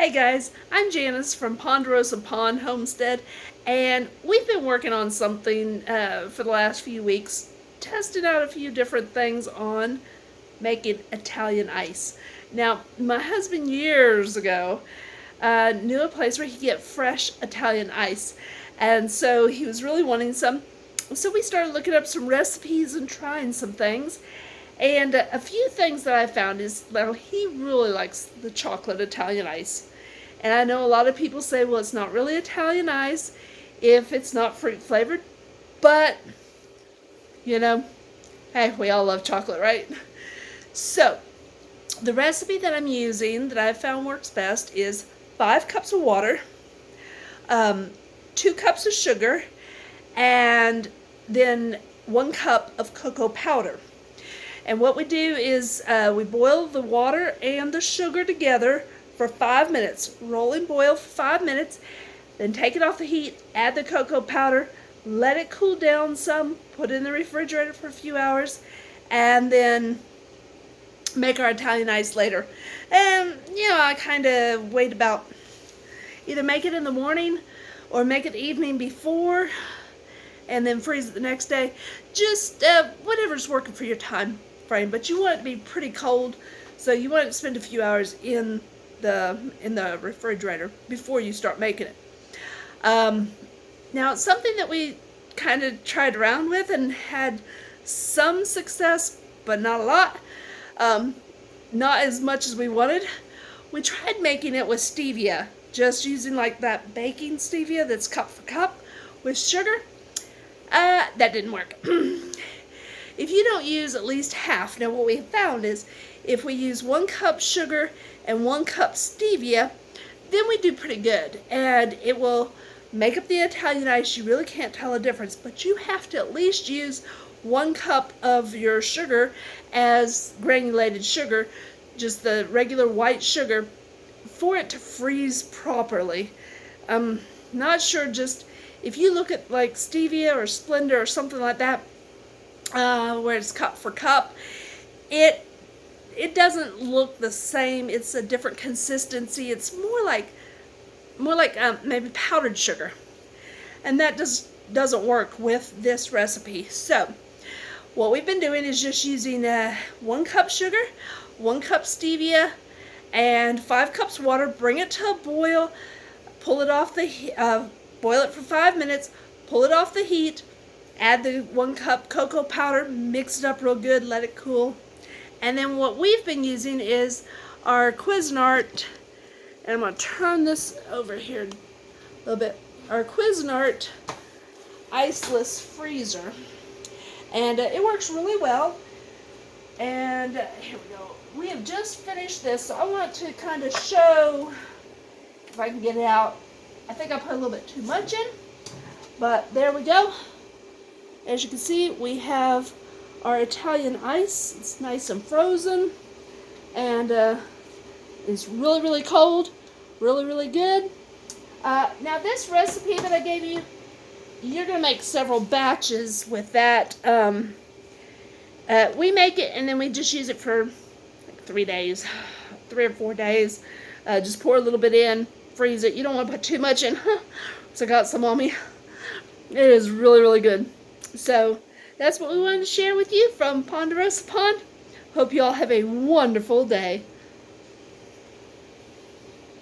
Hey guys, I'm Janice from Ponderosa Pond Homestead, and we've been working on something for the last few weeks, testing out a few different things on making Italian ice. Now, my husband years ago knew a place where he could get fresh Italian ice, and so he was really wanting some. So we started looking up some recipes and trying some things. And a few things that I found is, well, he really likes the chocolate Italian ice. And I know a lot of people say, well, it's not really Italian ice if it's not fruit flavored. But, you know, hey, we all love chocolate, right? So, the recipe that I'm using that I found works best is 5 cups of water, 2 cups of sugar, and then 1 cup of cocoa powder. And what we do is we boil the water and the sugar together for 5 minutes. Roll and boil for 5 minutes. Then take it off the heat, add the cocoa powder, let it cool down some, put it in the refrigerator for a few hours, and then make our Italian ice later. And, I kind of wait about, either make it in the morning or make it the evening before, and then freeze it the next day. Just whatever's working for your time frame, but you want it to be pretty cold, so you want to spend a few hours in the refrigerator before you start making it. Now, it's something that we kind of tried around with and had some success, but not a lot. Not as much as we wanted. We tried making it with stevia, just using like that baking stevia that's cup for cup with sugar. That didn't work. If you don't use at least half, now what we have found is if we use 1 cup sugar and 1 cup stevia, then we do pretty good. And it will make up the Italian ice. You really can't tell a difference, but you have to at least use 1 cup of your sugar as granulated sugar, just the regular white sugar, for it to freeze properly. Not sure, just if you look at like stevia or Splenda or something like that, where it's cup for cup, it doesn't look the same. It's a different consistency. It's more like maybe powdered sugar, and that doesn't work with this recipe. So what we've been doing is just using 1 cup sugar, 1 cup stevia, and 5 cups water. Bring it to a boil, pull it off the boil it for 5 minutes, pull it off the heat, add the 1 cup cocoa powder, mix it up real good, let it cool. And then what we've been using is our Cuisinart, and I'm going to turn this over here a little bit, our Cuisinart iceless freezer. And it works really well. And here we go. We have just finished this, so I want to kind of show, if I can get it out. I think I put a little bit too much in, but there we go. As you can see, we have our Italian ice. It's nice and frozen, and it's really, really cold, really, really good. Now this recipe that I gave you, you're going to make several batches with that. We make it and then we just use it for like 3 days, 3 or 4 days. Just pour a little bit in, freeze it. You don't want to put too much in. So I got some on me. It is really, really good. So that's what we wanted to share with you from Ponderosa Pond. Hope you all have a wonderful day.